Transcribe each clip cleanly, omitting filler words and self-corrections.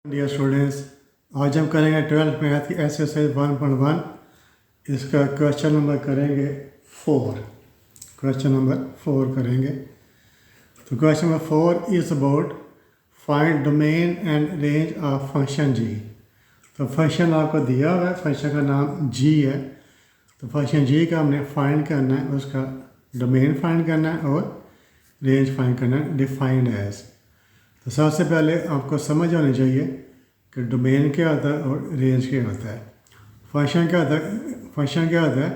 Dear students, आज हम करेंगे 12th मैथ की एक्सरसाइज 1.1। इसका क्वेश्चन नंबर करेंगे 4। क्वेश्चन नंबर 4 करेंगे। तो question number 4 is about find domain and range of function g. तो फंक्शन आपको दिया हुआ है, फंक्शन का नाम जी है। तो फंक्शन जी का हमने फाइंड करना है, उसका डोमेन फाइंड करना है और रेंज फाइंड करना है, डिफाइंड एज। तो सबसे पहले आपको समझ होनी चाहिए कि डोमेन क्या होता है और रेंज क्या होता है। फंक्शन क्या होता है? फंक्शन क्या होता है?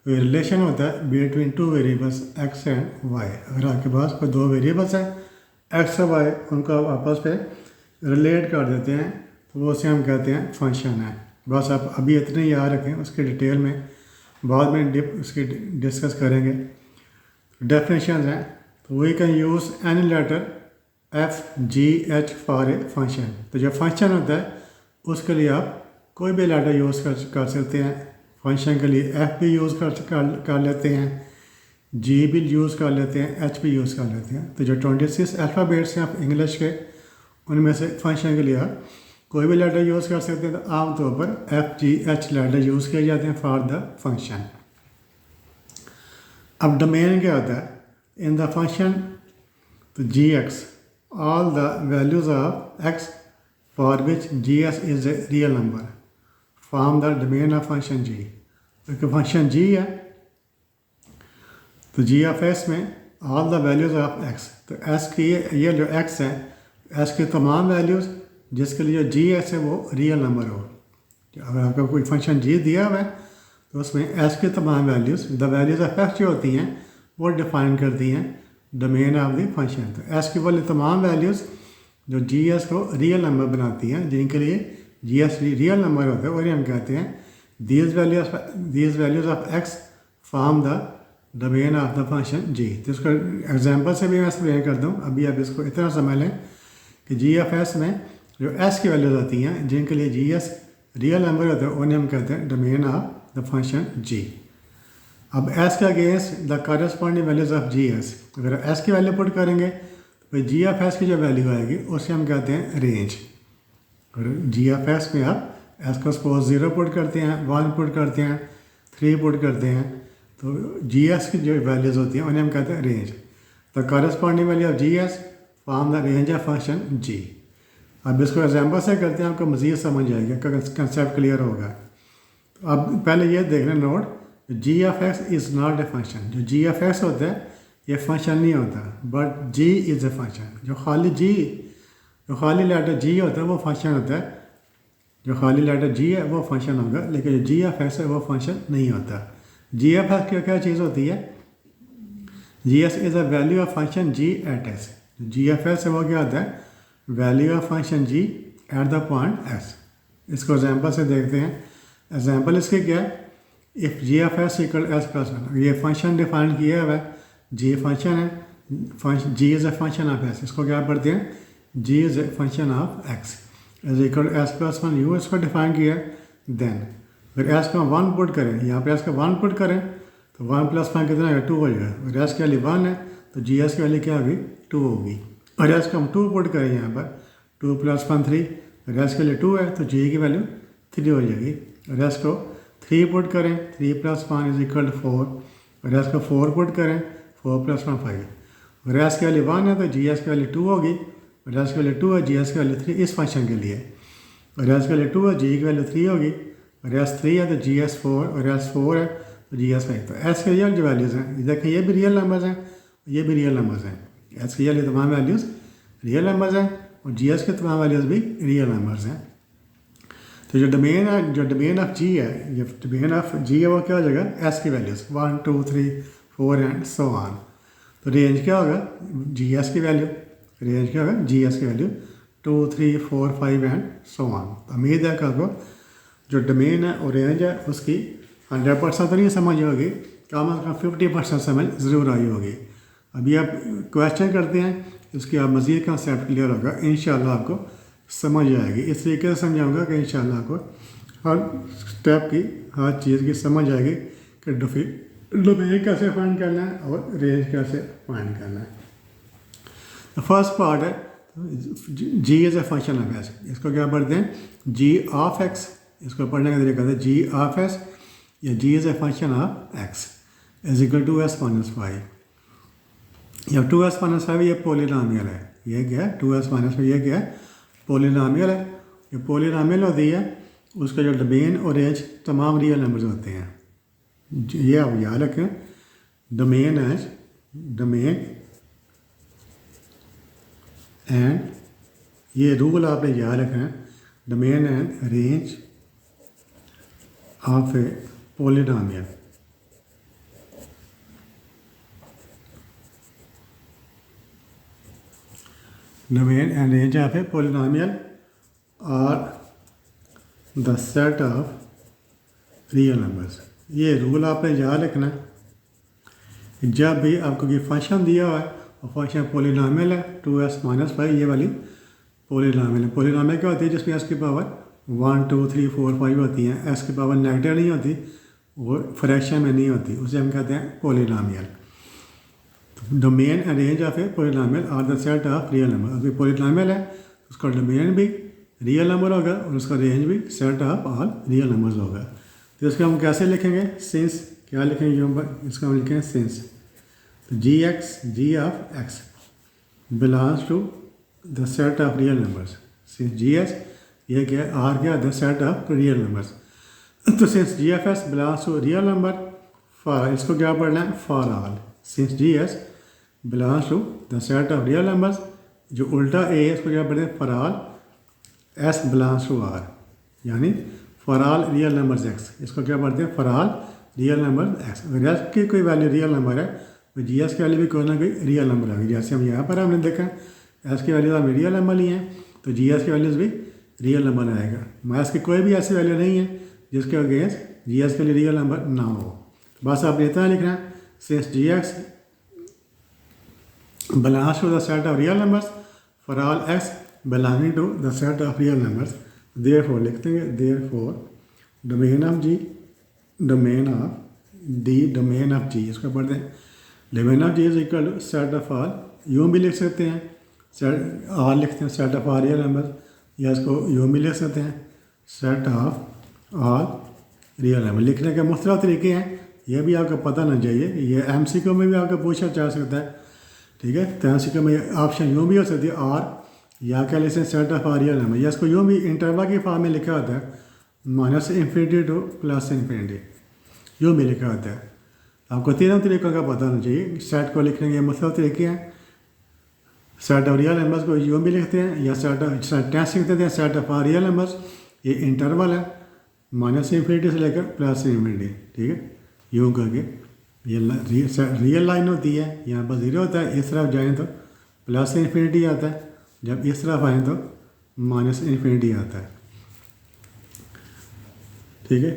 कोई रिलेशन होता है between two variables x and y. अगर आपके पास कोई दो वेरिएबल्स हैं एक्स और वाई, उनको आप आपस में रिलेट कर देते हैं तो वो उसे हम कहते हैं फंक्शन है। बस आप अभी इतने याद रखें, उसके डिटेल में बाद में उसकी डिस्कस करेंगे। डेफिनेशन हैं तो we can use any letter f g h for a function. तो जो फंक्शन होता है उसके लिए आप कोई भी लेटर यूज़ कर सकते हैं। फंक्शन के लिए एफ भी यूज़ कर लेते हैं, जी भी यूज़ कर लेते हैं, एच भी यूज़ कर लेते हैं। तो जो 26 अल्फ़ाबेट्स हैं आप इंग्लिश के, उनमें से फंक्शन के लिए आप कोई भी लेटर यूज़ कर सकते हैं। तो आमतौर पर f g h letter use किए जाते हैं फॉर द फंक्शन। अब डोमेन क्या होता है? इन द फंक्शन तो g x all the values of x for which gs is a real number form the domain of function g। तो function g है तो g of x में all the values of x, तो s की ये जो x है, s की तमाम वैल्यूज़ जिसके लिए g s है वो रियल नंबर हो। अगर आपका कोई फंक्शन g दिया हुआ है तो उसमें s की तमाम values, the values of x जो होती हैं वो डिफाइन करती हैं डोमेन ऑफ द फंक्शन। तो एस की वाली तमाम वैल्यूज़ जो जी एस को रियल नंबर बनाती हैं, जिनके लिए जी एस रियल नंबर होता है, और हम कहते हैं these values of x form the domain of the function g. तो इसको एग्जांपल से भी मैं एक्सप्लेन कर दूँ। अभी आप इसको इतना समझ लें कि जी एफ एस में जो एस की वैल्यूज़ आती हैं, जिनके लिए जी एस रियल नंबर होता है, उन्हें हम कहते हैं domain of the function g. अब एस के against the corresponding values of g S, अगर एस की वैल्यू पुट करेंगे तो जी एफ एस की जो वैल्यू आएगी उसे हम कहते हैं रेंज। और जी एफ एस में आप एस को सपोज 0 पुट करते हैं, 1 पुट करते हैं, 3 पुट करते हैं, तो जी एस की जो वैल्यूज़ होती हैं उन्हें हम कहते हैं range. The corresponding value of g s form the range of function g. अब इसको एग्जाम्पल से करते हैं, आपको मज़ीद समझ आएगा, कंसेप्ट क्लियर होगा। तो अब पहले ये देख लें note, g f x is not a function. जो जी एफ एक्स होता है ये फंक्शन नहीं होता, but g is a function. जो खाली लेटर जी होता है वो फंक्शन होता है। जो खाली लेटर जी है वो फंक्शन होगा, लेकिन जो जी एफ एक्स है वो फंक्शन नहीं होता। जी एफ एक्स की क्या चीज़ होती है? G s is a value of function g at s. G F s है वो क्या होता है? Value of function g at the point s. इसको एग्जाम्पल से देखते हैं। एग्जाम्पल इसके क्या है? If g F s equal s plus one, ये फंक्शन डिफाइन किया हुआ है, जी फंक्शन है, g is a function of s. इसको क्या पढ़ते हैं? G is a function of x is equal s plus one you, इसको डिफाइन किया। देन अगर एस को 1 पुट करें, यहाँ पे एस को 1 पुट करें तो 1 प्लस 1 कितना है? 2 हो जाएगा। अगर एस की वैल्यू 1 है तो जी एस की वैल्यू क्या होगी? 2 होगी। और एस को हम 2 पुट करें यहाँ पर, 2 प्लस 1 3, अगर एस के लिए 2 है तो जी की वैल्यू 3 हो जाएगी। और एस को 3 पुट करें, 3 प्लस 1 इज इक्वल टू 4, और एस को 4 पुट करें, 4 प्लस 1 5। और एस की वैल्यू 1 है तो जी एस की वैल्यू 2 होगी, और एस की वैल्यू 2 है, जी एस की वैल्यू 3 इस फंक्शन के लिए। और एस की वैल्यू 2 है, जी की वैल्यू 3 होगी, और एस 3 है तो जी एस 4, और एस 4 है तो जी एस 5। तो एस के रियल जो वैल्यूज़ हैं, देखें ये भी रियल नंबर्स हैं, ये भी रियल नंबर्स हैं। एस की रियल तमाम वैल्यूज़ रियल नंबर्स हैं और जी एस के तमाम वैल्यूज़ भी रियल नंबर्स हैं। तो जो डोमेन ऑफ जी है, जो डोमेन ऑफ जी है वो क्या हो जाएगा? एस की वैल्यूज़ 1 2 3 4 एंड सो ऑन। तो रेंज क्या होगा? जी एस की वैल्यू, रेंज क्या होगा? जी एस की वैल्यू 2 3 4 5 एंड सो ऑन। तो उम्मीद है कि आपको जो डोमेन है और रेंज है उसकी 100% तो नहीं समझ होगी, कम अज़ कम 50% समझ ज़रूर आई होगी। अभी आप क्वेश्चन करते हैं, उसके आप मज़ीद कंसेप्ट क्लियर होगा, इंशाल्लाह आपको समझ आएगी। इस तरीके से समझाऊंगा कि इंशाल्लाह आपको हर स्टेप की, हर चीज़ की समझ आएगी कि डोमेन कैसे फाइंड करना है और रेंज कैसे फाइंड करना है। फर्स्ट पार्ट है g is a function of s, इसको क्या पढ़ते हैं जी ऑफ एक्स, इसको पढ़ने का तरीका है जी ऑफ एस या g is a function of x is equal to s minus five, या 2s माइनस फाइव ये पोलिनोमियल है, ये क्या है 2s माइनस फाइव, ये क्या है पोलिनोमियल है। ये पोलिनोमियल होती है उसका जो डोमेन और रेंज तमाम रियल नंबर्स होते हैं, ये आप याद रखें, डोमेन एज डोमेन एंड ये रूल आपने याद रखना है, domain and range of a polynomial. Domain and range of a polynomial और the set of real numbers, ये रूल आपने याद रखना है। जब भी आपको ये फंक्शन दिया हुआ है और फंक्शन पोलिनोमियल है 2s माइनस फाइव, ये वाली पोलिनोमियल है। पोलिनोमियल क्या होती है जिसमें s की पावर 1 2 3 4 5 होती हैं, s की पावर नेगेटिव नहीं होती, वो फ्रैक्शन में नहीं होती, उसे हम कहते हैं polynomial. Domain and range of a polynomial और the set of real number, अगर पोलिनोमियल है उसका डोमेन भी रियल नंबर होगा और उसका रेंज भी set of all real numbers होगा। तो इसको हम कैसे लिखेंगे, सिंस क्या लिखेंगे इसको हम लिखेंगे सिंस, तो g x g of x belongs to the set of real numbers, since g s ये क्या आर क्या the set of real numbers, तो since g F s belongs to real number for, इसको क्या पढ़ना है for all, since g s belongs to the set of real numbers, जो उल्टा ए है इसको क्या पढ़ते हैं for all s belongs to R, यानी for all real numbers x, इसको क्या पढ़ते हैं for all real number x. अगर एस की कोई वैल्यू रियल नंबर है तो जी एस की वैल्यू भी कोई ना कोई रियल नंबर आ गई, जैसे हम यहाँ पर हमने देखा एस की वैल्यू हमें रियल नंबर ली है तो जी एस की वैल्यूज़ भी रियल नंबर आएगा। एस की कोई भी ऐसी वैल्यू नहीं है जिसके अगेंस्ट जी एस के लिए रियल नंबर ना हो, बस आपने इतना लिखना है since g x belongs to the set of real numbers for all x belonging to the set of real numbers, therefore लिख देंगे therefore domain of g, domain of d, domain of g, इसको पढ़ते हैं domain of ji is equal to set of all, यूँ भी लिख सकते हैं सेट ऑल लिखते हैं set of all real number, या इसको यूँ भी लिख सकते हैं set of all real number. लिखने के मुख्तलिफ तरीके हैं, यह भी आपको पता होना चाहिए, ये MCQ में भी आपको पूछा जा सकता है, ठीक है। तो MCQ में ऑप्शन यूँ भी हो सकती है और या क्या लिखते हैं set of all real number, या इसको यूँ भी इंटरवल की फॉर्म में लिखा होता है minus infinity two plus infinity, यूँ भी लिखा होता है। आपको तीनों तरीक़ों का पता होना चाहिए, सेट को लिखने के मुख्तलिफ तरीके हैं, सेट ऑफ रियल नंबर्स को यूँ भी लिखते हैं या सेट टेस्ट लिखते हैं set of all real numbers, ये इंटरवल है माइनस इन्फिनिटी से लेकर प्लस इन्फिनिटी, ठीक है, यूँ करके ये रियल लाइन होती है, यहाँ पर ज़ीरो होता है, इस तरफ जाएँ तो प्लस इन्फिनिटी आता है, जब इस तरफ आएँ तो माइनस इन्फिनिटी आता है, ठीक है।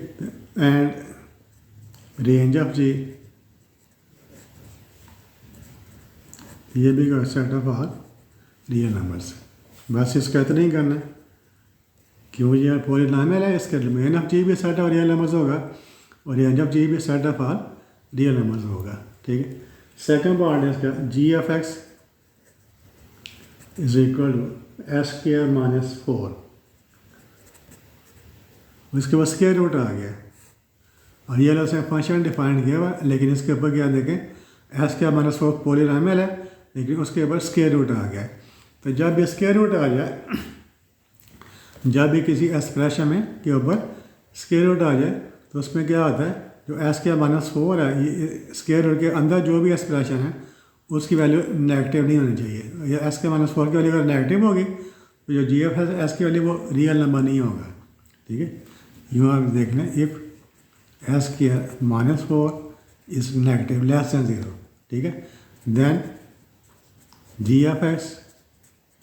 एंड रेंज ऑफ जी ये भी set of all real numbers, बस इसका इतना ही करना है, क्यों ये पॉलिनोमियल है, इसके डोमेन ऑफ जी भी सेट ऑफ रियल नंबर्स होगा और रेंज ऑफ जी भी set of all real numbers होगा, ठीक है। सेकंड पार्ट है इसका g of x is equal to s square minus 4, उसके बाद स्क्वायर रूट आ गया और ये लोग फंक्शन डिफाइन किया हुआ, लेकिन इसके ऊपर क्या देखें एस स्क्वायर माइनस 4 पॉलिनोमियल है, लेकिन उसके ऊपर स्क्वायर रूट आ गया। तो जब भी स्क्वायर रूट आ जाए, जब भी किसी एक्सप्रेशन में के ऊपर स्क्वायर रूट आ जाए तो उसमें क्या होता है, जो एस स्क्वायर माइनस 4 है ये स्क्वायर रूट के अंदर जो भी एक्सप्रेशन है उसकी वैल्यू नेगेटिव नहीं होनी चाहिए, या एस के माइनस 4 की वैल्यू अगर नेगेटिव होगी तो जो जी एफ एस की वैल्यू वो रियल नंबर नहीं होगा, ठीक है। यूँ आप देख लें if s square minus 4 is negative less than 0, ठीक है, then g f x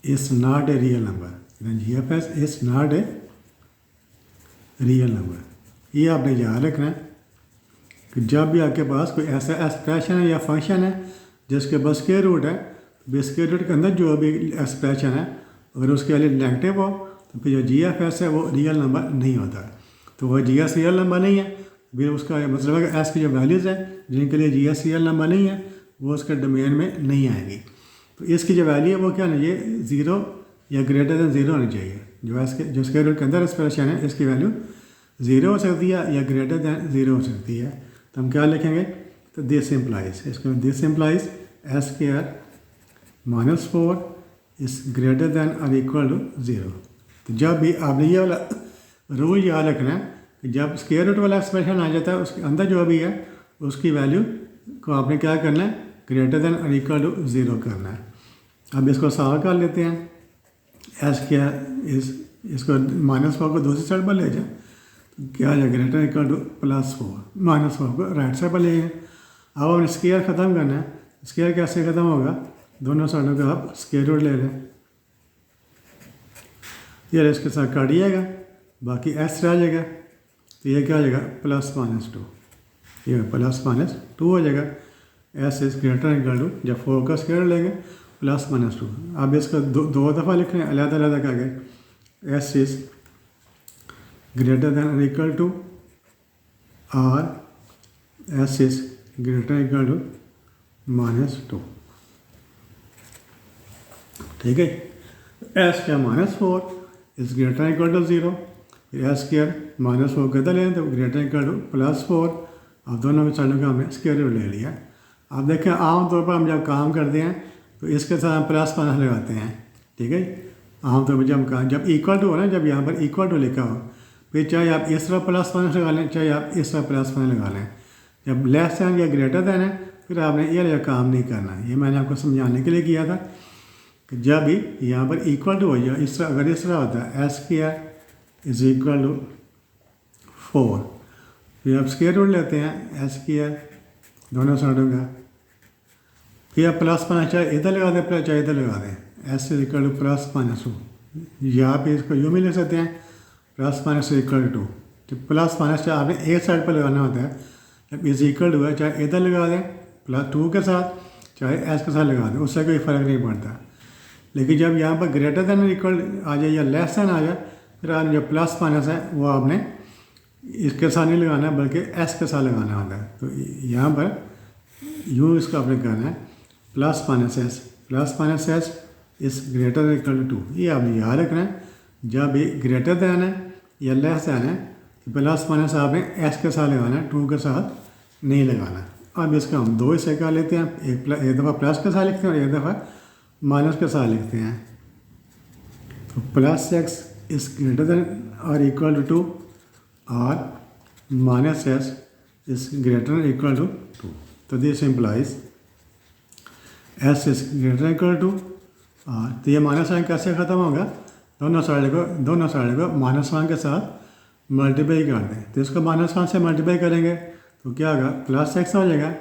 is not a real number, then g f x is not a real number. ये आपने याद रखना है कि जब भी आपके पास कोई ऐसा एक्सप्रेशन है या फंक्शन है जिसके पास स्क्वायर रूट है, तो स्क्वायर रूट के अंदर जो भी एक्सप्रेशन है अगर उसके वैल्यू नेगेटिव हो तो फिर जो जी एफ एस है वो रियल नंबर नहीं होता, तो वह जी एस रियल नंबर नहीं है, फिर उसका मतलब है कि एस की जो वैल्यूज़ हैं जिनके लिए जी एस रियल नंबर नहीं है वो उसके डोमेन में नहीं आएंगी। तो इसकी जो वैल्यू है वो क्या होनी चाहिए, 0 या ग्रेटर दैन 0 होनी चाहिए। जो स्क्वायर रूट के अंदर एक्सप्रेशन है इसकी वैल्यू 0 हो सकती है या ग्रेटर दैन 0 हो सकती है। तो हम क्या लिखेंगे, तो दिस इम्प्लाइज, इसको this implies S square minus 4 is greater than और इक्वल टू 0। तो जब भी आपने ये वाला रूल याद रखना है कि जब स्क्वायर रूट वाला एक्सप्रेशन आ जाता है उसके अंदर जो भी है उसकी वैल्यू को आपने क्या करना है, ग्रेटर दैन और इक्वल टू 0 करना है। अब इसको सॉल्व कर लेते हैं। एस क्या इसको माइनस 4 को दूसरी साइड पर ले जाए तो क्या आ जाए, ग्रेटर इक्वल टू +4, -4 को राइट साइड पर ले जाए। अब हमने स्क्वायर ख़त्म करना है। स्क्वायर कैसे ख़त्म होगा, दोनों साइडों का आप स्क्वायर रूट ले लें, यार इसके साथ काटिएगा, बाकी एस रह जाएगा। तो ये क्या हो जाएगा, +-2, ये +-2 हो जाएगा। S is greater equal to, जब 4 का स्क्वायर लेंगे +-2। अब इसको दो दफ़ा लिख रहे हैं अलग-अलग करके। एस इज ग्रेटर दैन और इक्वल टू और s is greater equal to -2, ठीक है। एस क्या -4 इज ग्रेटर इक्वल टू 0, फिर एस स्क्वायर -4 के अंदर लें तो ग्रेटर इक्वल टू +4। अब दोनों में साइडों का हमने स्क्वायर रूट ले लिया। अब देखें आमतौर पर हम जब काम करते हैं तो इसके साथ हम +5 लगाते हैं, ठीक है। आमतौर पर जब इक्वल टू हो ना, जब यहाँ पर इक्वल टू लिखा हो, फिर चाहे आप इस तरह +5 लगा लें, चाहे आप इस तरह +5 लगा लें। जब लेस दैन या ग्रेटर दैन है फिर आपने ये काम नहीं करना। ये मैंने आपको समझाने के लिए किया था कि जब भी यहाँ पर इक्वल टू हो जाए, इस तरह अगर इस तरह होता है s square is equal to 4, फिर आप स्क्वायर रूट लेते हैं एस स्क्वायर दोनों साइडों का, फिर आप +5 चाहे इधर लगा दें चाहे इधर लगा दें, एस इज इक्वल टू +-2, या आप इसको यूँ भी ले सकते हैं +-2। तो +- चाहे आपने एक साइड पर लगाना होता है, जब इज इक्वल टू है चाहे इधर लगा दें +2 के साथ चाहे एस के साथ लगा दें, उससे कोई फ़र्क नहीं पड़ता। लेकिन जब यहाँ पर ग्रेटर दैन इक्वल आ जाए या लेस दैन आ जाए, फिर आपने जो +- है वो आपने इसके साथ नहीं लगाना है बल्कि एस के साथ लगाना होता है। तो यहाँ पर यूँ इसको आपने करना है +-s इस ग्रेटर इक्वल टू 2। ये आपने याद रखना है, जब भी ग्रेटर दैन है या लेस दैन है +- आपने एस के साथ लगाना है, 2 के साथ नहीं लगाना। अब इसका हम दो हिस्से कर लेते हैं, एक दफ़ा प्लस के साथ लिखते हैं और एक दफ़ा माइनस के साथ लिखते हैं। तो +x इज ग्रेटर दैन और इक्वल टू 2 और -s is greater equal to 2। तो this implies s is greater equal to और, तो ये माइनस साइन कैसे ख़त्म होगा, दोनों साइड को -1 के साथ मल्टीप्लाई कर दें। तो इसको -1 से मल्टीप्लाई करेंगे तो क्या होगा, +x हो जाएगा।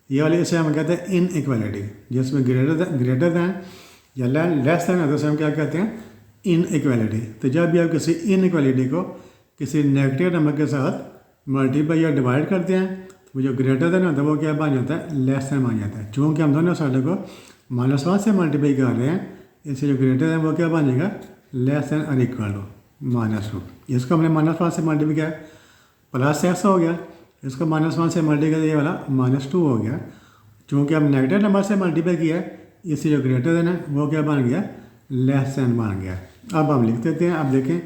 ये वाले इसे हम कहते हैं इन इक्वलिटी, जिसमें ग्रेटर दैन या लेस दैन है तो उसे हम क्या कहते हैं, इन इक्वलिटी। तो जब भी आप किसी इन इक्वलिटी को किसी नेगेटिव नंबर के साथ मल्टीप्लाई या डिवाइड करते हैं तो जो ग्रेटर दैन होता है वो क्या बन जाता है, लेस दैन बन जाता है। चूँकि हम दोनों साइडों को -1 से मल्टीप्लाई कर रहे हैं, इसलिए जो ग्रेटर दैन वो क्या बन जाएगा, लेस दैन और इक्वल टू -2। इसको हमने -1 से मल्टीप्लाई किया +x हो गया, इसको -1 से मल्टीप्लाई किया ये वाला -2 हो गया। चूँकि हम नेगेटिव नंबर से मल्टीप्लाई किया है, इसलिए जो ग्रेटर दैन है वो क्या बन गया, लेस दैन बन गया। अब हम लिख देते हैं। अब देखें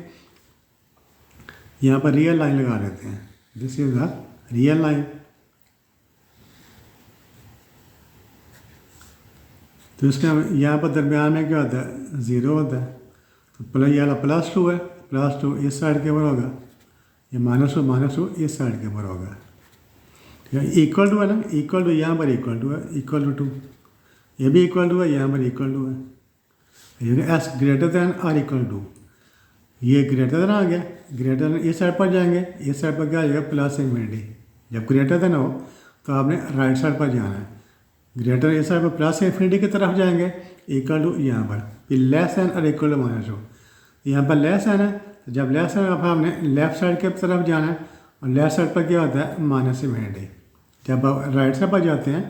यहाँ पर रियल लाइन लगा देते हैं, this is the real line. तो इसके यहाँ पर दरमियान में क्या होता है, 0 होता है। तो प्लस ये वाला +2 है, +2 इस साइड के ऊपर होगा, ये -2 इस साइड के ऊपर होगा, ठीक है। इक्वल टू है ना, इक्वल टू यहाँ पर इक्वल टू है, इक्वल टू 2, ये भी इक्वल टू है, यहाँ पर इक्वल टू है। ये एस ग्रेटर दैन और इक्वल टू, ये ग्रेटर दैन आ गया, ग्रेटर दैन इस साइड पर जाएंगे, इस साइड पर क्या आ जाएगा, +∞। जब ग्रेटर दैन हो तो आपने राइट साइड पर जाना है, ग्रेटर इस साइड पर +∞ की तरफ जाएंगे, इक्वल टू यहाँ पर, फिर लेस दैन और इक्वल टू -2। यहाँ पर लेस दैन है, तो जब लेस दैन अब हमने लेफ्ट साइड की तरफ जाना है और लेफ्ट साइड पर क्या होता है, -∞। जब आप राइट साइड पर जाते हैं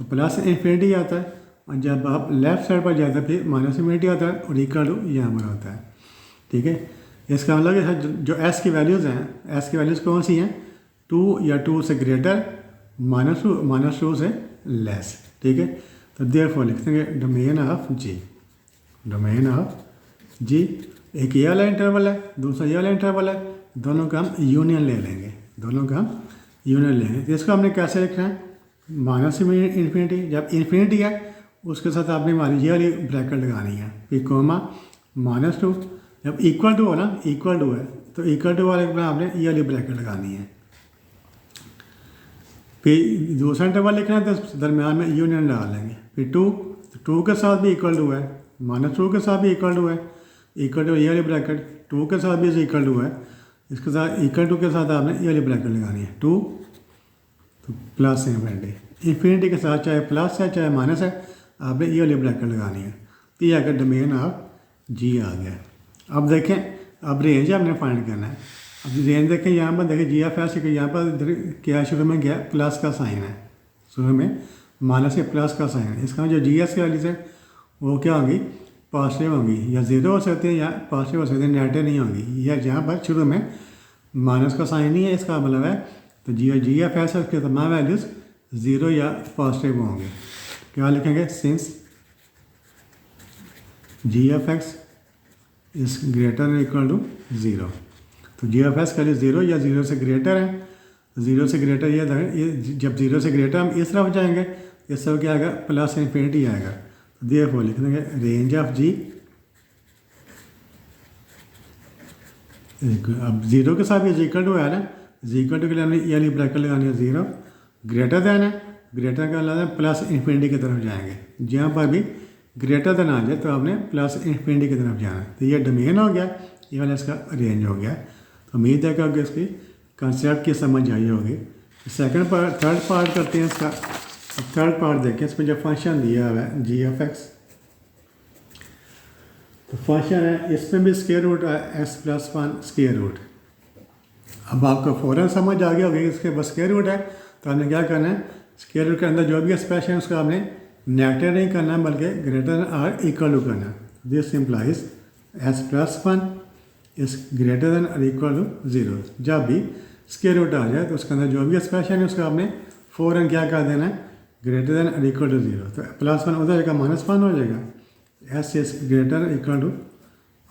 तो +∞ आता है और जब आप लेफ्ट साइड पर जाते हैं फिर -∞ आता है और इक्वल टू यहाँ पर होता है, ठीक है। इसका मतलब है जो s की वैल्यूज़ हैं, s की वैल्यूज़ कौन सी हैं, 2 या 2 से ग्रेटर, -2 से लेस, ठीक है। तो तो देयरफॉर लिख देंगे domain of g, domain of g. एक ये वाला इंटरवल है, दूसरा ये वाला इंटरवल है, दोनों का हम यूनियन ले लेंगे, दोनों का हम यूनियन लेंगे। तो इसको हमने कैसे लिखना है, माइनस इन्फिनिटी, जब इन्फिनिटी है उसके साथ आपने मान ये वाली ब्रैकेट लगानी है, फिर कोमा -2, जब इक्वल टू हो ना, इक्वल टू है तो इक्वल टू वाले पर आपने ये वाली ब्रैकेट लगानी है। फिर दूसरा इंटरवल लिखना है तो दरम्यान में यूनियन डाल लेंगे। फिर 2 के साथ भी इक्वल टू है, -2 के साथ भी इक्वल टू है, इक्वल टू ये वाली ब्रैकेट 2 के साथ भी इक्वल टू है, इसके साथ इक्वल टू के साथ आपने ये वाली ब्रैकेट लगानी है 2, तो प्लस इन्फिनिटी, इन्फिनिटी के साथ चाहे प्लस है चाहे माइनस है आपने ये वाली ब्रैकेट लगानी है। तो ये आकर डोमेन ऑफ जी आ गया। अब देखें, अब रेंज हमने फाइंड करना है। अब रेंज देखें, यहाँ पर देखें जी एफ एस, यहाँ पर क्या शुरू में गया प्लस का साइन है, शुरू में माइनस से प्लस का साइन है, इसका जो जी एस की वैल्यू से वो क्या होगी, पॉजिटिव होंगी, या ज़ीरो हो सकते हैं या पॉजिटिव हो सकते हैं, नेगेटिव नहीं होंगी। या जहाँ पर शुरू में माइनस का साइन नहीं है, इसका मतलब है तो जी एफ एस के तमाम वैल्यूज़ ज़ीरो या पॉजिटिव होंगे। क्या लिखेंगे, since g f x is greater और इक्वल टू ज़ीरो, तो जी एफ एस का लिए ज़ीरो या ज़ीरो से ग्रेटर है, ज़ीरो से ग्रेटर ये जब ज़ीरो से ग्रेटर हम इस तरफ जाएंगे, इस तरफ क्या आएगा, प्लस इन्फिनिटी आएगा। तो देयरफॉर लिख देंगे रेंज ऑफ जी, अब ज़ीरो के साथ भी इक्वल टू है ना, इक्वल टू के लिए हमने ये वाली ब्रैकेट लगानी है, ज़ीरो ग्रेटर दैन है, ग्रेटर का मतलब प्लस इन्फिनिटी की तरफ जाएंगे, जहाँ पर भी ग्रेटर देन आ जाए तो आपने प्लस इन्फिनिटी की तरफ जाना है। तो ये डोमेन हो गया, ये वाला इसका रेंज हो गया। तो उम्मीद है कि इसकी कंसेप्ट की समझ आई होगी। सेकंड पार्ट, थर्ड पार्ट करते हैं इसका। थर्ड पार्ट देखें, इसमें जो फंक्शन दिया हुआ है जी एफ एक्स, तो फंक्शन है, इसमें भी स्क्वायर रूट है x+1 स्क्वायर रूट। अब आपको फ़ौरन समझ आ गया होगी इसके बस स्क्वायर रूट है, तो आपने क्या करना है, स्क्वायर रूट के अंदर जो भी एक्सप्रेशन है उसको आपने नेगेटिव नहीं करना है बल्कि ग्रेटर देन और इक्वल टू करना है। This implies x+1 is greater than और इक्वल टू ज़ीरो। जब भी स्क्वायर रूट आ जाए तो उसके अंदर जो भी एक्सप्रेशन है उसको आपने फ़ौरन क्या कर देना है, ग्रेटर देन और इक्वल टू ज़ीरो। तो +1 उधर जाएगा, -1 हो जाएगा, s is greater equal to,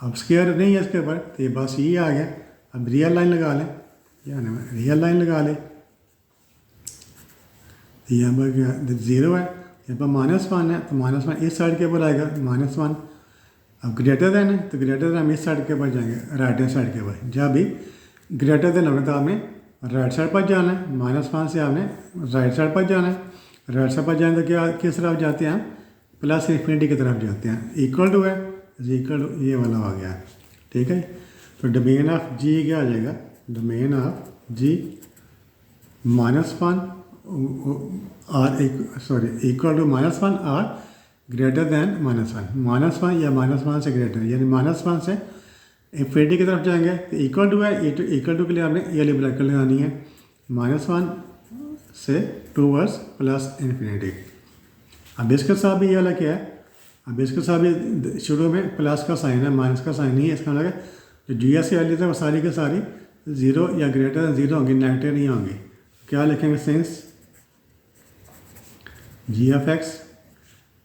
अब स्क्वायर नहीं है इसके ऊपर तो ये बस ये आ गया। अब रियल लाइन लगा लें, क्या नाम है, रियल लाइन लगा लें, यहाँ पर क्या ज़ीरो है, यहाँ पर -1 है तो -1 इस साइड के ऊपर आएगा, -1। अब ग्रेटर देन है तो ग्रेटर देन हम इस साइड के ऊपर जाएंगे, राइट हैंड साइड के ऊपर। जब भी ग्रेटर देन होगा तो आपने राइट साइड पर जाना है, -1 से आपने राइट साइड पर जाना है, राइट साइड पर जाए तो क्या किस तरफ जाते हैं, प्लस इन्फिनिटी की तरफ जाते हैं। इक्वल टू है, इक्वल टू ये वाला हो गया, ठीक है। तो डोमेन ऑफ जी क्या आ जाएगा, डोमेन ऑफ जी -1 और इक्वल टू -1 और ग्रेटर दैन -1 या -1 से ग्रेटर, यानी -1 से इन्फिनिटी की तरफ जाएंगे तो इक्वल टू है, इक्वल टू के लिए आपने ये वाली ब्रैकेट लगानी है, -1 से टूवर्ड्स प्लस इन्फिनिटी। अब इसके साथ भी ये वाला क्या है, अब इसके साथ भी शुरू में प्लस का साइन है, माइनस का साइन नहीं है, इसका मतलब है जो जी एस की वैल्यू है वो सारी की सारी ज़ीरो या ग्रेटर दैन ज़ीरो होंगी, नेगेटिव नहीं होंगी। क्या लिखेंगे, सिंस जी एफ एक्स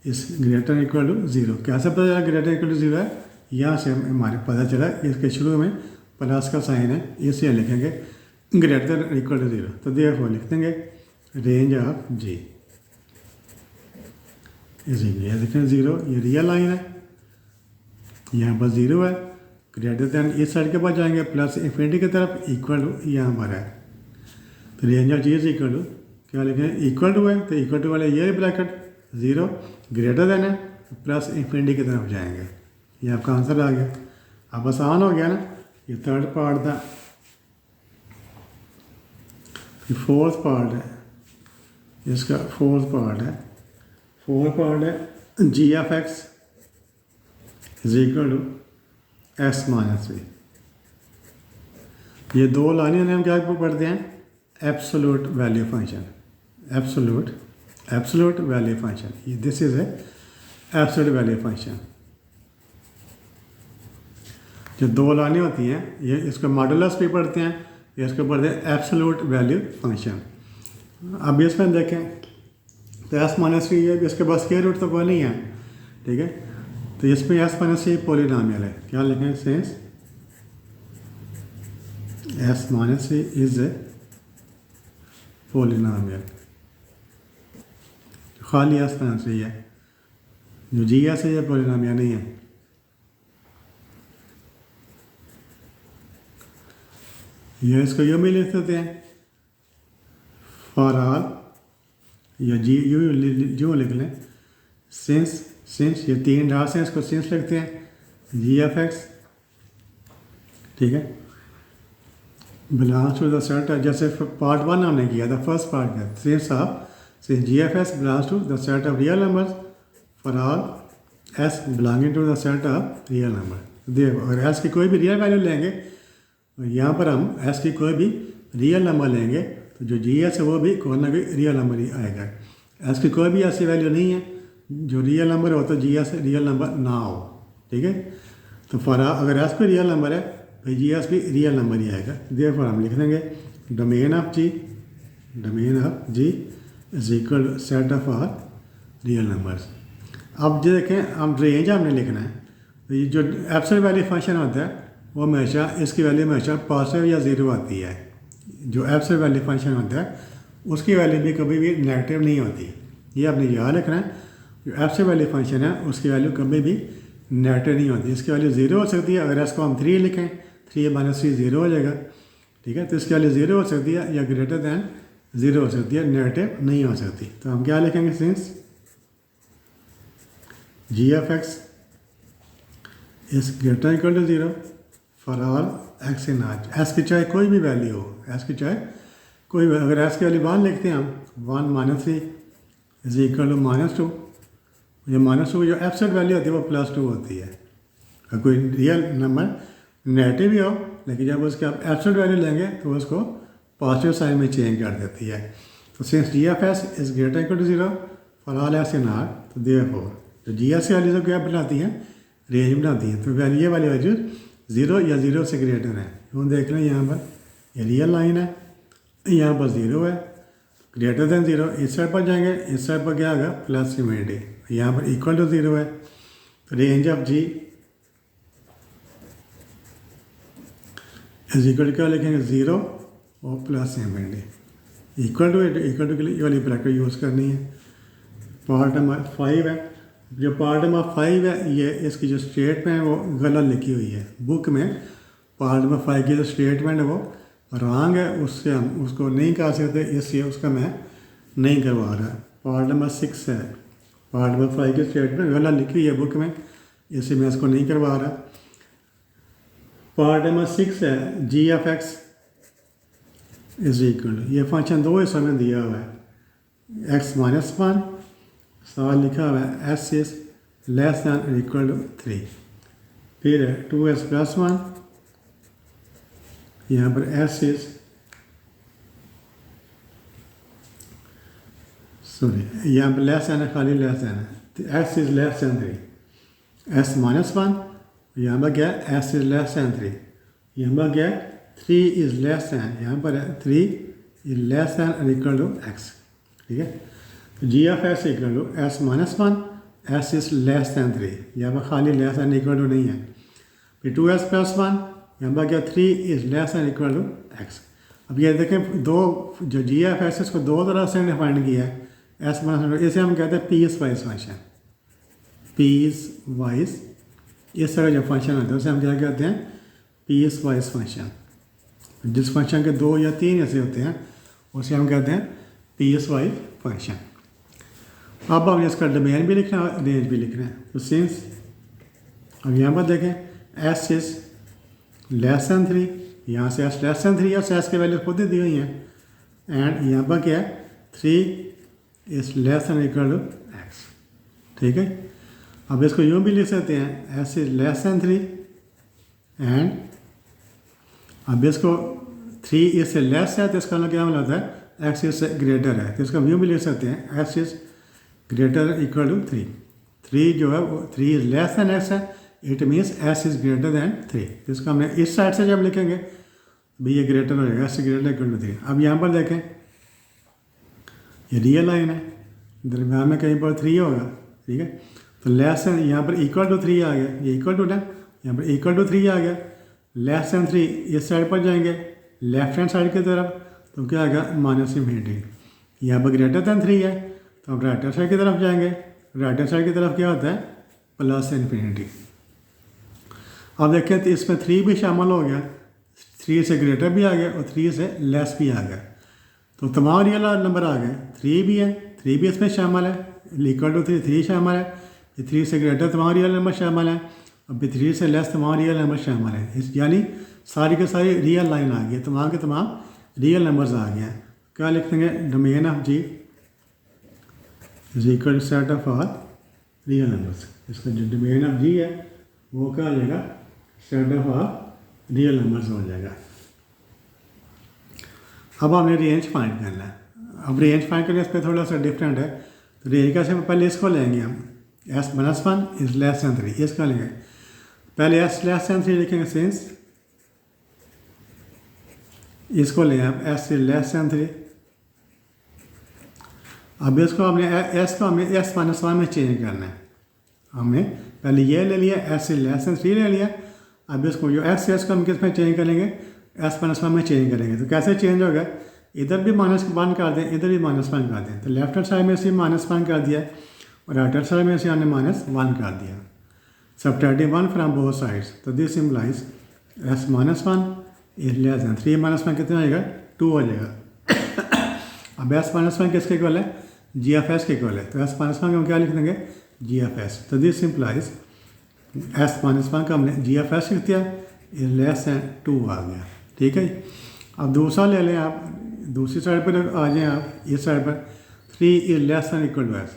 इस ग्रेटर इक्वल टू ज़ीरो। कैसे पता चला ग्रेटर इक्वल टू ज़ीरो है, यहाँ से हमारे पता चला इसके शुरू में प्लस का साइन है, इसलिए लिखेंगे greater than equal to zero. तो देयरफॉर लिख देंगे रेंज ऑफ जी ये देखें ज़ीरो, ये रियल लाइन है, यहाँ पर ज़ीरो है, ग्रेटर दैन इस साइड के पास जाएंगे प्लस इन्फिनिटी की तरफ, इक्वल टू यहाँ पर है। तो range of ji is equal to, क्या लिखें, इक्वल टू है तो इक्वल टू वाले ये ब्रैकेट ज़ीरो, ग्रेटर दैन है तो प्लस इन्फिनिटी की तरफ जाएंगे। ये आपका आंसर आ गया। अब आसान हो गया ना, ये थर्ड पार्ट था। ये फोर्थ पार्ट है, इसका फोर्थ पार्ट है g f x is equal to x minus v. ये दो लाइनें हम क्या पढ़ते हैं, absolute value function, absolute value function, this is a absolute value function. जो दो लाइनें होती हैं ये इसको मॉडुलस भी पढ़ते हैं, ये इसको पढ़ते हैं एब्सोल्यूट वैल्यू फंक्शन। अब इसमें देखें तो एस माइनस थ्री है, इसके पास स्क्वायर रूट तो कोई नहीं है, ठीक है। तो इसमें एस माइनस थ्री पॉलिनॉमियल है, क्या लिखें sense S minus three is a polynomial, खाली एस माइनस थ्री है, जो जी एस है ये पॉलिनॉमियल नहीं है। ये इसको यूँ भी लिख देते हैं फॉर ऑल, या जी यूँ लिख लें सिंस ये तीन डार्स हैं, इसको सिंस लिखते हैं जी एफ एक्स, ठीक है, बिलोंग्स टू द सेट, जैसे पार्ट वन हमने किया था, फर्स्ट पार्ट का since g f x belongs to the set of real numbers for all s belonging to the set of real number. देखो अगर S की कोई भी रियल वैल्यू लेंगे, यहाँ पर हम एस की कोई भी रियल नंबर लेंगे तो जो जी एस है वो भी कोई ना कोई रियल नंबर ही आएगा। एस की कोई भी ऐसी वैल्यू नहीं है जो रियल नंबर हो तो जी एस रियल नंबर ना हो, ठीक है। तो फॉर अगर एस कोई रियल नंबर है तो जी एस भी रियल नंबर ही आएगा। देयरफॉर हम लिख देंगे domain of ji is equal to set of R real numbers. अब जो देखें हम रेंज हमने लिखना है, तो ये जो एब्सोल्यूट वैल्यू फंक्शन होता है वो हमेशा इसकी वैल्यू हमेशा पॉजिटिव या ज़ीरो आती है। जो एब्सोल्यूट वैल्यू फंक्शन होता है उसकी वैल्यू भी कभी भी नेगेटिव नहीं होती, ये आपने याद रखना है। जो एब्सोल्यूट वैल्यू फंक्शन है उसकी वैल्यू कभी भी नेगेटिव नहीं होती, इसकी वैल्यू ज़ीरो हो सकती है। अगर इसको हम 3 लिखें 3 माइनस 3 ज़ीरो हो जाएगा, ठीक है। तो इसकी वैल्यू ज़ीरो हो सकती है या ग्रेटर दैन ज़ीरो हो सकती है, नेगेटिव नहीं हो सकती। तो हम क्या लिखेंगे since g f x is greater equal to zero for all x in R, s की चाहे कोई भी वैल्यू हो, एस की चाहे कोई, अगर एस की वैल्यू 1 लिखते हैं हम 1 माइनस 3 इज इक्वल टू -2, ये -2 जो एब्सोल्यूट वैल्यू होती है वो +2 होती है। अगर कोई रियल नंबर नेगेटिव ही हो लेकिन जब उसके आप एब्सोल्यूट वैल्यू लेंगे तो उसको पॉजिटिव साइन में चेंज कर देती है। तो since g F s is greater equal to zero for all x in R, तो देयरफॉर तो जी एस की वैल्यू तो क्या बनाती हैं, रेंज बनाती हैं। तो वैल्यू ये वाली वैल्यू ज़ीरो या ज़ीरो से ग्रेटर है, हम देख लें यहाँ पर ये रियल लाइन है, यहाँ पर ज़ीरो है, ग्रेटर दैन ज़ीरो, इस साइड पर जाएंगे, इस साइड पर क्या होगा प्लस इन्फिनिटी, यहाँ पर इक्वल टू ज़ीरो है। तो range of ji is equal क्या लिखेंगे ज़ीरो और प्लस इन्फिनिटी, इक्वल टू के लिए ये वाली ब्रैकेट यूज़ करनी है। पार्ट नंबर 5 है, जो पार्ट नंबर 5 है ये इसकी जो स्टेटमेंट है वो गलत लिखी हुई है बुक में। पार्ट नंबर 5 की जो स्टेटमेंट है वो रॉन्ग है, उससे हम उसको नहीं कर सकते, इसलिए उसका मैं नहीं करवा रहा। पार्ट नंबर 6 है, पार्ट नंबर 5 की स्टेटमेंट गलत लिखी हुई है बुक में, इसलिए मैं इसको नहीं करवा रहा। पार्ट नंबर 6 है g f x is equal, ये फंक्शन दो हिस्सों में दिया हुआ है, एक्स माइनस 1 सवाल लिखा हुआ है s is less than equal to 3, फिर है 2s प्लस 1, यहाँ पर एस इज यहाँ पर लेस दैन है, खाली लेस दैन है, तो S is less than 3, S minus 1, यहाँ पर क्या है एस इज लेस दैन 3, यहाँ पर क्या है 3 इज लेस दैन, यहाँ पर है 3 is less than equal to x, ठीक है। तो g F s equal to s minus 1, s is less than 3, यहाँ पर खाली लेस दैन इक्वल टू नहीं है। फिर 2s प्लस 1, यहाँ पर क्या 3 is less than equal to x. अब ये देखें दो जो जी एफ एस इसको दो तरह से डिफाइन किया है, एस माइनस, इसे हम कहते हैं piecewise function, piecewise इस तरह जो फंक्शन होता है उसे हम क्या कहते हैं पीस वाइज फंक्शन। जिस फंक्शन के 2 या 3 ऐसे होते हैं उसे हम कहते हैं पीस वाइज फंक्शन। अब हमने इसका डोमेन भी लिखना है, रेंज भी लिखना है। तो सिंस अब यहाँ पर देखें एस इज लेस दैन 3, यहाँ से एस लेस दैन 3 है, एस की वैल्यू खुद ही दी हुई हैं, एंड यहाँ पर क्या है 3 is less than equal to x, ठीक है। अब इसको यूँ भी लिख सकते हैं s is less than 3, and अब इसको 3 इससे लेस है तो इसका मतलब क्या मतलब होता है एक्स इससे ग्रेटर है, तो इसका यूँ भी लिख सकते हैं s is greater equal to 3, 3 जो है वो 3 इज लेस दैन एक्स है, it means s is greater than 3। तो इसका हमने इस साइड से जब लिखेंगे भाई ये ग्रेटर हो जाएगा, एस ग्रेटर इक्वल टू 3। अब यहाँ पर देखें ये रियल लाइन है, दरम्यान में कहीं पर 3 होगा, ठीक है। तो लेस देन यहाँ पर इक्वल टू 3 आ गया, ये इक्वल टू ना, यहाँ पर इक्वल टू 3 आ गया। लेस देन 3 इस साइड पर जाएंगे लेफ्ट हैंड साइड की तरफ, तो क्या आएगा माइनस इन्फिनिटी। यहाँ पर ग्रेटर देन 3 है तो हम राइट हैंड साइड की तरफ जाएंगे, राइट हैंड साइड की तरफ क्या होता है प्लस इन्फिनिटी। अब देखें तो इसमें 3 भी शामिल हो गया, 3 से ग्रेटर भी आ गया और 3 से लेस भी आ गया, तो तमाम रियल नंबर आ गए। 3 भी है, 3 भी इसमें शामिल है, इक्वल टू 3 शामिल है, 3 से ग्रेटर तमाम रियल नंबर शामिल है, अब 3 से लेस तमाम रियल नंबर शामिल है। इस यानी सारी के सारी रियल लाइन आ गई, तमाम के तमाम रियल नंबर्स आ गए हैं। क्या लिख देंगे, domain of ji is equal to set of all real numbers. इसका जो डोमेन ऑफ जी है वो क्या हो जाएगा, set of all real numbers हो जाएगा। अब हमने रेंज फाइंड करना है। अब रेंज फाइंड करने इस पर थोड़ा सा डिफरेंट है, तो रेंज कैसे, पहले इसको लेंगे हम, S minus 1 is less than 3, इसका लेंगे पहले एस लेस दैन 3 लिखेंगे, सिंस इसको लें आप एस इज लेस दैन 3। अब इसको हमने एस को हमने एस माइनस 1 में चेंज करना है। हमने पहले ये ले लिया, एस इज लेस दैन 3 ले लिया। अब इसको जो एस को हम किस में चेंज करेंगे, एस माइनस 1 में चेंज करेंगे। तो कैसे चेंज होगा, इधर भी -1 कर दें, इधर भी -1 कर दें, तो लेफ्ट हैंड साइड में इसे -1 कर दिया और राइट हैंड साइड में इसे हमने -1 कर दिया। सबट्रैक्टिंग 1 फ्रॉम बोथ साइड्स, तो this implies S minus 1 is less than 3 minus 1 कितना हो जाएगा, 2 हो जाएगा। अब एस माइनस 1 किसके इक्वल है, जी एफ एस के इक्वल है, तो एस माइनस 1 को हम क्या लिख देंगे, जी एफ एस। तो दिस इम्प्लाइज एस माइनस 1 का हमने जी एफ एस लिख दिया, इज लेस दैन 2 आ गया, ठीक है। अब दूसरा ले लें आप, दूसरी साइड पर आ जाएं आप, इस साइड पर 3 is less than equal to s,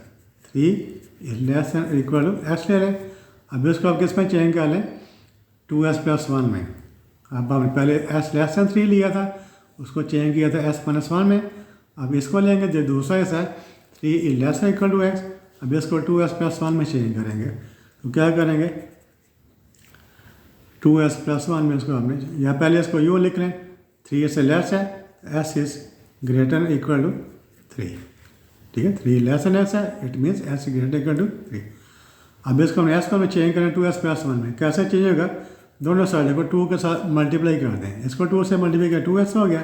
3 is less than equal to s ले लें। अब इसको आप किस में चेंज कर लें, 2s प्लस 1 में। अब हमने पहले एस लेस दैन 3 लिया था, उसको चेंज किया था एस माइनस 1 में। अब इसको लेंगे जो दूसरा हिस्सा है 3 is less than equal to x, अब इसको 2s प्लस 1 में चेंज करेंगे। तो क्या करेंगे, 2s प्लस 1 में इसको हमने, या पहले इसको यूँ लिख लें, 3 से लेस है, s is greater equal to 3, ठीक है। 3 लेस दैन s है, it means s greater equal to 3। अब इसको हम s को हमें चेंज करें 2s प्लस 1 में। कैसे चेंज होगा, दोनों साइड को 2 के साथ मल्टीप्लाई कर दें, इसको 2 से मल्टीप्लाई किया 2s हो गया,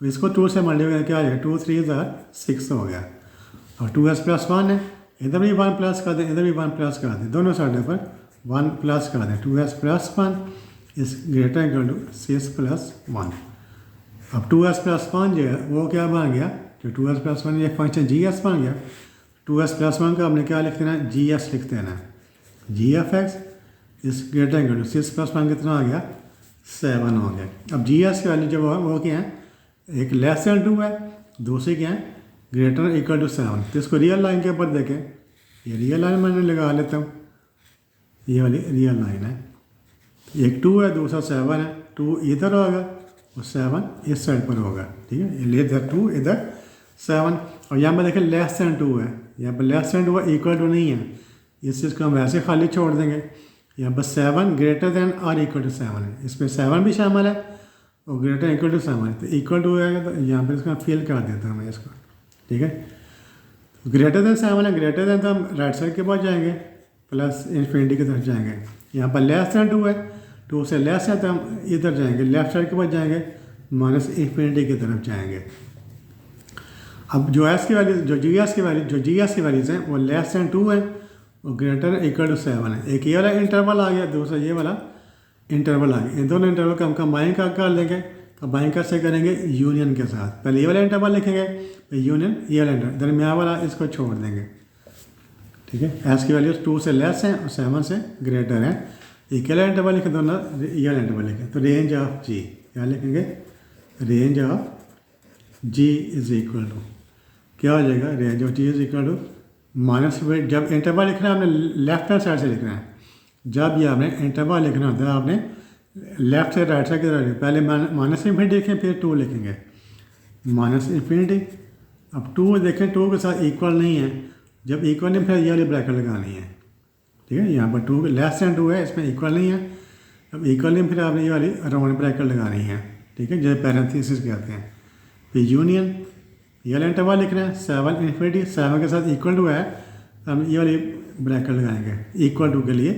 इसको 2 से मल्टीप्लाई क्या आ गया, 2 3 6 हो गया। और 2s प्लस 1 है, इधर भी 1 प्लस कर दें, इधर भी 1 प्लस कर दें, दोनों साइड पर 1 प्लस कर दें, 2s plus 1 is greater equal to 6 plus 1। अब 2s प्लस 1 जो है वो क्या बन गया, जो 2s प्लस 1 ये फंक्शन gs बन गया। 2s प्लस 1 का हमने क्या लिख देना, gs लिख देना, g f x is greater equal to 6 plus 1 कितना आ गया, 7 हो गया। अब gs की वैल्यू जो है वो क्या है, एक लेस दैन 2 है, दूसरी क्या है ग्रेटर इक्वल टू 7। तो इसको रियल लाइन के ऊपर देखें, ये रियल लाइन मैंने लगा लेता हूँ, ये वाली रियल लाइन है, एक 2 है दूसरा 7 है, 2 इधर होगा और 7 इस साइड पर होगा, ठीक है। ये इधर 2 इधर 7, और यहाँ पर देखें लेस दैन 2 है, यहाँ पर लेस दैन 2 है, इक्वल टू नहीं है, इस चीज़ को हम वैसे खाली छोड़ देंगे। यहाँ पर 7 ग्रेटर दैन और इक्वल टू 7 है, इसमें 7 भी शामिल है और ग्रेटर इक्वल टू 7 है, तो इक्वल टू आएगा, तो यहाँ पर इसका फिल कर देता हूँ मैं इसको, ठीक है। ग्रेटर दैन 7 है, ग्रेटर दैन तो हम राइट साइड के पास जाएंगे, प्लस इन्फिनिटी की तरफ जाएंगे। यहाँ पर लेस दैन 2 है, 2 से लेस है तो हम इधर जाएंगे, लेफ्ट साइड के पास जाएंगे, माइनस इन्फिनिटी की तरफ जाएंगे। अब जो एस की वैल्यू, जो जी एस की वैल्यूज़ हैं वो लेस दैन 2 है और ग्रेटर इक्वल टू 7 है। एक ये वाला इंटरवल आ गया, दूसरा ये वाला इंटरवल आ गया, इन दोनों इंटरवल का हम कंबाइन कर लेंगे। कंबाइन कैसे करेंगे, यूनियन के साथ, पहले ये वाला इंटरवल लिखेंगे, फिर यूनियन ये वाला इंटरवल, दरमियान वाला इसको छोड़ देंगे, ठीक है। एस की वैल्यूज 2 से लेस हैं और 7 से ग्रेटर हैं। एक वाला इंटरवल लिखे, दोनों ये वाला इंटरवल लिखें, तो रेंज ऑफ जी क्या लिखेंगे, range of ji is equal to क्या हो जाएगा, range of ji is equal to minus, जब इंटरवल लिखना है आपने लेफ्ट हैंड साइड से लिखना है, जब ये आपने इंटरवल लिखना होता है आपने लेफ्ट से राइट साइड की तरफ, पहले माइनस इन्फिनिटी लिखें फिर 2 लिखेंगे, माइनस इन्फिनिटी। अब 2 देखें 2 के साथ इक्वल नहीं है, जब इक्वल नहीं फिर ये वाली ब्रैकेट लगानी है, ठीक है। यहाँ पर 2 लेस दैन 2 है, इसमें इक्वल नहीं है, अब इक्वल नहीं फिर आपने ये वाली राउंड ब्रैकेट लगानी है, ठीक है, जो पैरेंथेसिस कहते हैं। फिर यूनियन ये वाला इंटरवल लिखना है 7 इन्फिनिटी 7 के साथ इक्वल टू है, हम ये वाली ब्रैकेट लगाएंगे इक्वल टू के लिए,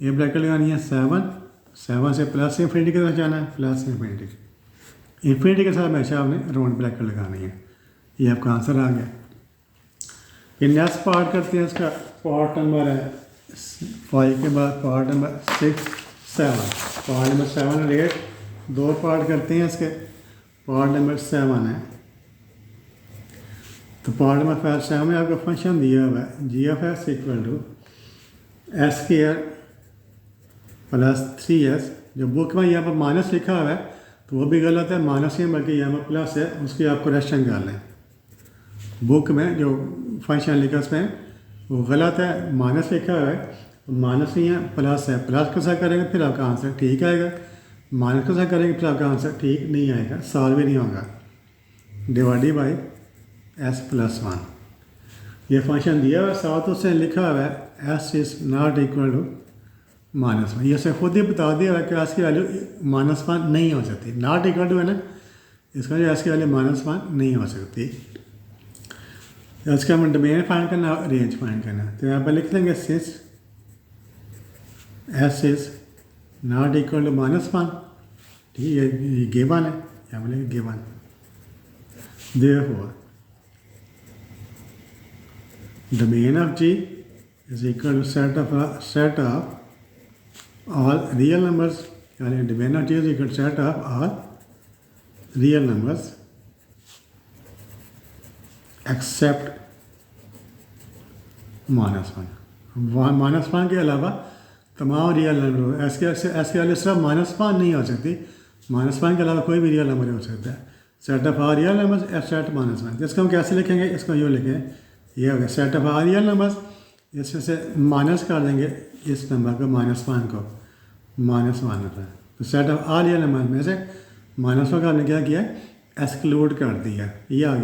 ये ब्रैकेट लगानी है 7 से प्लस इन्फिनिटी के साथ जाना है, प्लस इन्फिनिटी के साथ हमेशा आपने राउंड ब्रैकेट लगानी है। ये आपका आंसर आ गया। फिर नेक्स्ट पार्ट करते हैं, इसका पार्ट नंबर है 5 के बाद पार्ट नंबर 6 7। पार्ट नंबर 7 और 8 दो पार्ट करते हैं इसके। पार्ट नंबर 7 है, तो पार्ट नंबर 7 में आपका फंक्शन दिया हुआ है g of x equal to s square plus 3s। जो बुक में यहाँ पर माइनस लिखा हुआ है तो वो भी गलत है, माइनस ही बल्कि यहाँ पर प्लस है, उसकी आप करेक्शन कर लें। बुक में जो फंक्शन लिखा उसमें वो गलत है, माइनस लिखा हुआ है, माइनस नहीं है प्लस है। प्लस के साथ करेंगे फिर आपका आंसर ठीक आएगा, माइनस के साथ करेंगे फिर आपका आंसर ठीक नहीं आएगा, सॉल्व भी नहीं होगा। डिवाइडेड बाई s प्लस 1 ये फंक्शन दिया हुआ है, साथ उससे लिखा हुआ है s is not equal to -1। ये से खुद ही बता दिया है कि s की वैल्यू -1 नहीं हो सकती, नॉट इक्वल टू है ना, इसका जो s की वैल्यू -1 नहीं हो सकती। इसका हमें डोमेन फाइंड करना, रेंज फाइंड करना, तो यहाँ पर लिख लेंगे since s is not equal to -1, ठीक है, ये गिवन है, यहाँ पर लिखेंगे given. Therefore domain of G is equal to set of all real numbers, यानी domain of G is equal to set of all real numbers except -1। -1 के अलावा तमाम रियल नंबर, ऐसे वाले सिर्फ -1 नहीं हो सकती, -1 के अलावा कोई भी रियल नंबर हो सकता है। Set of R real numbers except -1। इसको हम कैसे लिखेंगे, इसको यूँ लिखें, ये हो गया set of R real numbers, इसमें से माइनस कर देंगे इस नंबर को -1 को, -1 होता है, तो set of R real number में से -1 का हमने क्या किया, एक्सक्लूड कर दिया। ये आ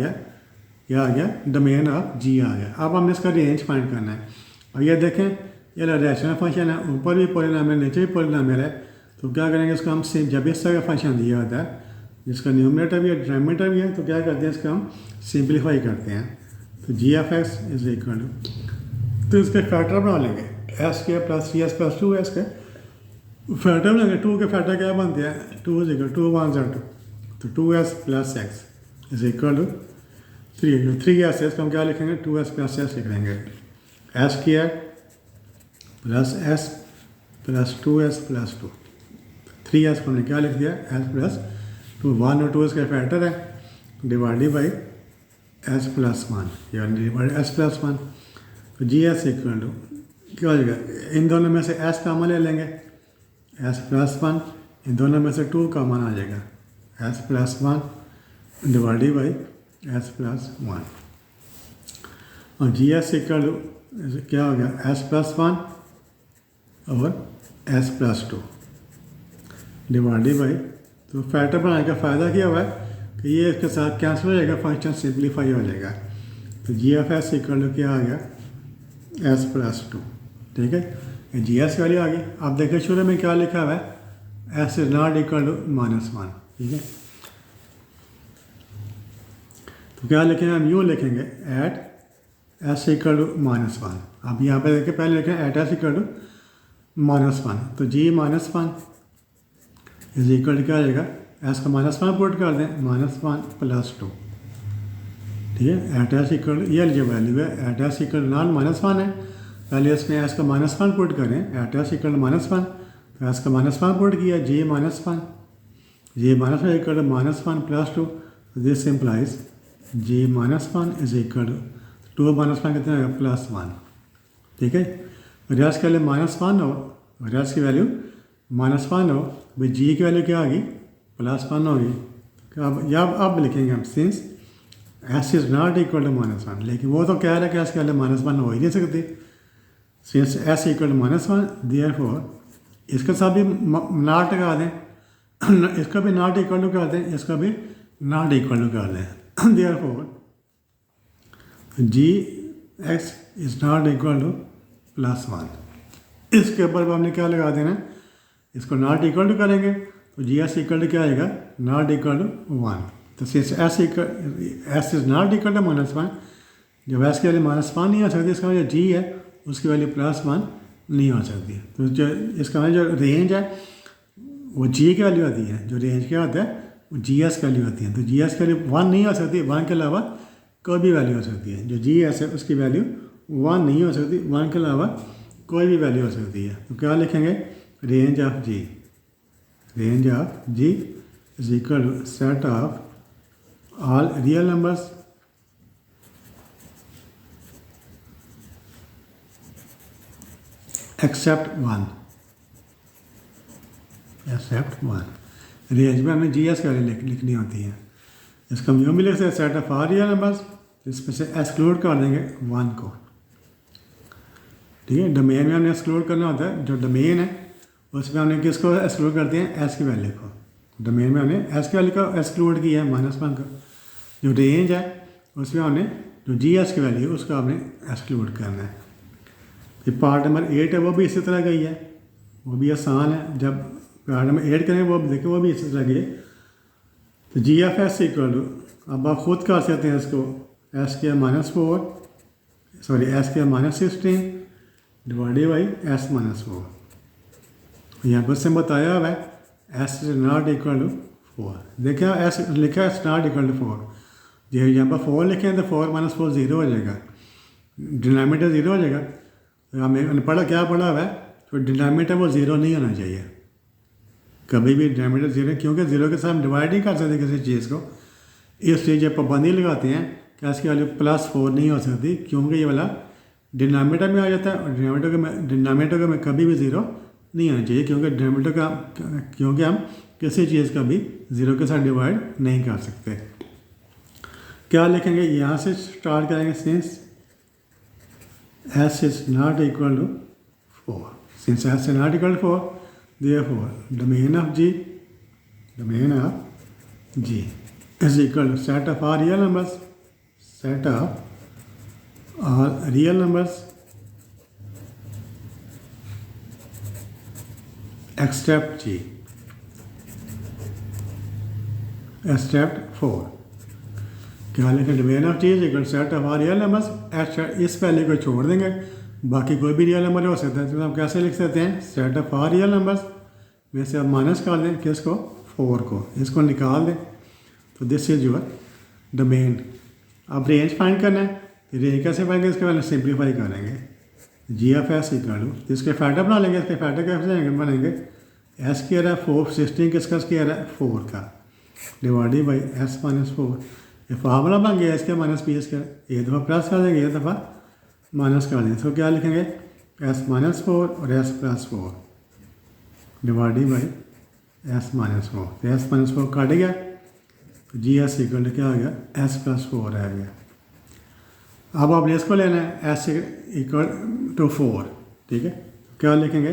गया डोमेन ऑफ जी आ गया। अब हमने इसका रेंज फाइंड करना है। और ये देखें, ये रैशनल फंक्शन है, ऊपर भी पॉलिनोमियल है, नीचे भी पॉलिनोमियल है, तो क्या करेंगे, इसको हम जब इस तरह का फंक्शन दिया होता है जिसका न्यूमरेटर भी है डिनोमिनेटर भी है, तो क्या करते हैं, इसको हम सिंप्लीफाई करते हैं। तो g of x is equal to, तो इसके फैक्टर बना लेंगे एस के प्लस 3s प्लस 2s के फैक्टर बनाएंगे। 2 के फैक्टर क्या बनते हैं, 2 इज इक्वल 2 1 2, तो 2s plus x is equal to 3s। इसको हम क्या लिखेंगे, 2s प्लस s लिख लेंगे, S square plus s plus 2s plus 2, 3s को हमने क्या लिख दिया, s प्लस 2, 1 और 2 इसका फैक्टर है, डिवाइडेड बाई s प्लस 1, यानी डिवाइड s प्लस 1। तो जी एस इक्वल टू क्या हो जाएगा, इन दोनों में से s कॉमन ले लेंगे, s प्लस 1, इन दोनों में से 2 कॉमन आ जाएगा, s plus 1 divided by s plus 1। और जी एस इक्वल टू क्या हो गया, s प्लस 1 और s प्लस 2 डिवाइडेड बाई, तो फैक्टर बनाने का फ़ायदा क्या हुआ है कि ये इसके साथ कैंसिल हो जाएगा, फंक्शन सिंप्लीफाई हो जाएगा। तो g F s equal to क्या आ गया, s प्लस 2, ठीक है, जी एस वाली आ गई। आप देखें शुरू में क्या लिखा हुआ है, s is not equal to -1, ठीक है, तो क्या लिखेंगे, हम यूँ लिखेंगे एट s इक्वल टू -1। अब यहाँ पे देखें, पहले लिखें एट s इक्वल टू -1, तो g -1 इज इक्वल टू क्या आ जाएगा, s का -1 पुट कर दें, -1 प्लस 2, ठीक है, एट s इक्वल, ये जो वैल्यू है एट s इक्वल नॉन -1 है, पहले इसमें s का -1 पुट करें, एट s इक्वल -1, तो s का -1 पुट किया, g -1 equal to -1 plus 2, this implies g -1 is equal to 2 -1 कितना है, +1, ठीक है। रेस के लिए -1 हो, रेस की वैल्यू -1 हो, भाई जी की वैल्यू क्या आ गई, +1 होगी। अब लिखेंगे हम since s is not equal to -1, लेकिन वो तो कह रहा है कि s की वैल्यू -1 हो ही नहीं सकती। Since s equal to -1, therefore इसके साथ भी नॉट लगा दें, इसका भी नॉट इक्वल टू कर दें, इसका भी नॉट इक्वल टू कर दें, therefore g x is not equal to +1। इसके ऊपर हमने क्या लगा देना, इसको नॉट इक्वल टू करेंगे, तो जी एस इक्वल टू क्या आएगा, नॉट इक्वल टू 1। तो since s is not equal to -1, जब एस की वैल्यू -1 नहीं हो सकती, इसका जो जी है उसकी वैल्यू +1 नहीं हो सकती। तो जो इसका जो रेंज है वो जी की वैल्यू आती है, जो रेंज क्या होता है वो जी एस की वैल्यू होती है। तो जी एस की वैल्यू 1 नहीं हो सकती, 1 के अलावा कोई भी वैल्यू हो सकती है। जो जी एस है उसकी वैल्यू 1 नहीं हो सकती, 1 के अलावा कोई भी वैल्यू हो सकती है। तो क्या लिखेंगे, range of g, range of ji is equal to set of all real numbers except 1, except 1। Range में हमें जी एस की वैल्यू लिखनी होती है। इसका हम यूँ भी लिख सकते हैं set of all real numbers, इसमें से एक्सक्लूड कर देंगे 1 को। ठीक है, डोमेन में हमने एक्सक्लूड करना होता है। जो डोमेन है उसमें हमने किसको एक्सक्लूड करते हैं, एस की वैल्यू को। डोमेन में हमने एस की वैल्यू को एक्सक्लूड किया है, -1 का। जो रेंज है उसमें हमने जो जी एस की वैल्यू है उसको हमने एक्सक्लूड करना है। फिर पार्ट नंबर 8 है, वो भी इसी तरह का ही है, वो भी आसान है। जब पार्ट नंबर 8 करेंगे वो देखें, वो भी इसी तरह की है। तो g F s equal to, अब आप खुद कर सकते हैं इसको, एस के -4 सॉरी एस के -16 डिवाइडेड बाई एस -4। यहाँ पर से बताया हुआ है s is not equal to 4। देखें एस लिखा है नॉट इक्वल टू 4, जो यहाँ पर 4 लिखें तो 4 - 4 0 हो जाएगा, डिनोमिनेटर 0 हो जाएगा। हमें पढ़ा क्या पढ़ा हुआ है, तो डिनोमिनेटर वो 0 नहीं होना चाहिए कभी भी, डिनोमिनेटर 0, क्योंकि 0 के साथ हम डिवाइड नहीं कर सकते किसी चीज़ को। इस चीज़ पर पाबंदी लगाते हैं कि इसकी वैल्यू +4 नहीं हो सकती, क्योंकि ये वाला डिनोमिनेटर में आ जाता है, और डिनोमिनेटर में कभी भी 0 नहीं होना चाहिए, क्योंकि डिनोमिनेटर का क्योंकि हम किसी चीज़ का भी 0 के साथ डिवाइड नहीं कर सकते। क्या लिखेंगे, यहाँ से स्टार्ट करेंगे, since s is not equal to 4, since s is not equal to 4, therefore domain of G is equal to set of all real numbers, set of all real numbers except G, except 4। क्या लिखें, domain of ji is equal set of all real numbers, इस पहले को छोड़ देंगे, बाकी कोई भी रियल नंबर हो सकता है। तो हम कैसे लिख सकते हैं, set of all real numbers में से आप माइनस कर दें किसको, 4 को, इसको निकाल दें। तो दिस इज योर डोमेन। अब रेंज फाइंड करना है, रेंज कैसे फाइंड करेंगे, इसके पहले सिंप्लीफाई करेंगे। जी एफ एस इक्वल टू, इसके फैक्टर बना लेंगे, इसके फैक्टर कैसे बनेंगे, एस की है 416 किसका स्क्वायर है 4 का, डिवाइडेड बाई एस -4। ये फार्मूला बन गया इसके -p स्क्वायर, एक दफ़ा प्लस कर देंगे, एक दफ़ा माइनस कर देंगे। तो क्या लिखेंगे, एस -4 और एस +4 डिवाइडेड बाई एस -4। तो एस -4 कट गया, तो जी एस इक्वल टू क्या आ गया, एस +4 रह गया। अब आपने इसको लेना है एस इक्वल टू 4, ठीक है। क्या लिखेंगे,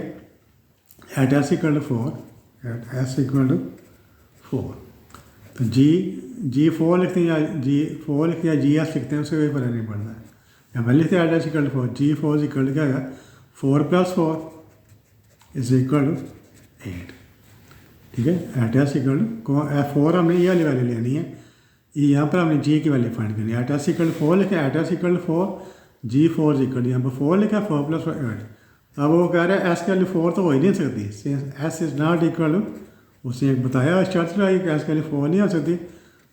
at s equal to 4, at s equal to 4। तो जी 4 लिखते हैं या जी 4 लिखते हैं या जी एस लिखते हैं, उससे कोई फर्क नहीं पड़ता है। यहाँ लिखते हैं at s equal to 4, g 4 equal to क्या है, 4 + 4 इज इक्वल टू 8, ठीक है। एट एस इक्वल टू 4 हमने ये वाली वैल्यू लेनी है, यहाँ पर हमने जी की वैल्यू फाइंड करनी है। एट एस इक्वल टू 4 लिखे, at s equal to 4, g 4 equal to यहाँ पर 4 लिखा, 4 + 4 8। अब वो कह रहा है एस की वैल्यू 4 तो हो ही नहीं सकती, s is not equal to, उसने एक बताया शर्त लगाई कि एस की वैल्यू 4 नहीं हो सकती,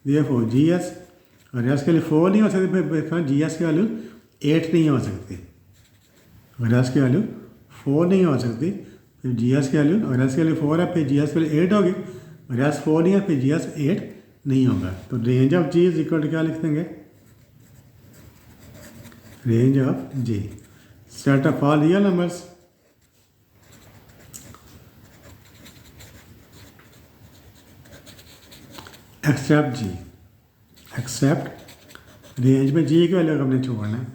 therefore जी एस, और एस की वैल्यू 4 नहीं हो सकती, फिर जी एस की वैल्यू 8 नहीं हो सकती। अगर एस की वैल्यू 4 नहीं हो सकती, फिर जी एस की वैल्यू, अगर एस की वैल्यू 4 है फिर जी एस की वैल्यू 8 होगी, और एस 4 नहीं है फिर जी एस 8 नहीं होगा। तो range of ji is equal to क्या लिख देंगे, range of G, set of all real numbers except G, except range में जी की वैल्यू हमने छोड़ना है,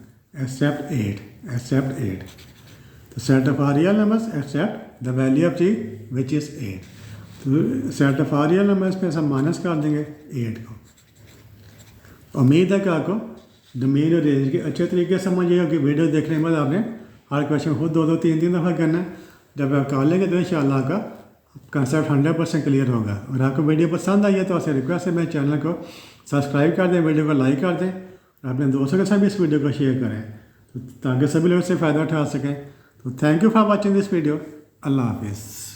एक्सेप्ट 8। तो set of R real numbers except the value of g which is 8। तो set of R real numbers पे हम minus कर देंगे 8 को। उम्मीद है कि आपको डोमेन और रेंज के अच्छे तरीके से समझिएगा कि वीडियो देखने के बाद आपने हर क्वेश्चन खुद 2-2 3-3 दफ़ा करना है। जब आप कर लेंगे तो इंशाअल्लाह का कंसेप्ट 100% क्लियर होगा। और आपको वीडियो पसंद आई है तो आपसे रिक्वेस्ट है मेरे चैनल को सब्सक्राइब कर दें, वीडियो को लाइक कर दें और अपने दोस्तों के साथ भी इस वीडियो को शेयर करें तो ताकि सभी लोग इससे फ़ायदा उठा सकें। तो thank you for watching this video. अल्लाह हाफिज़।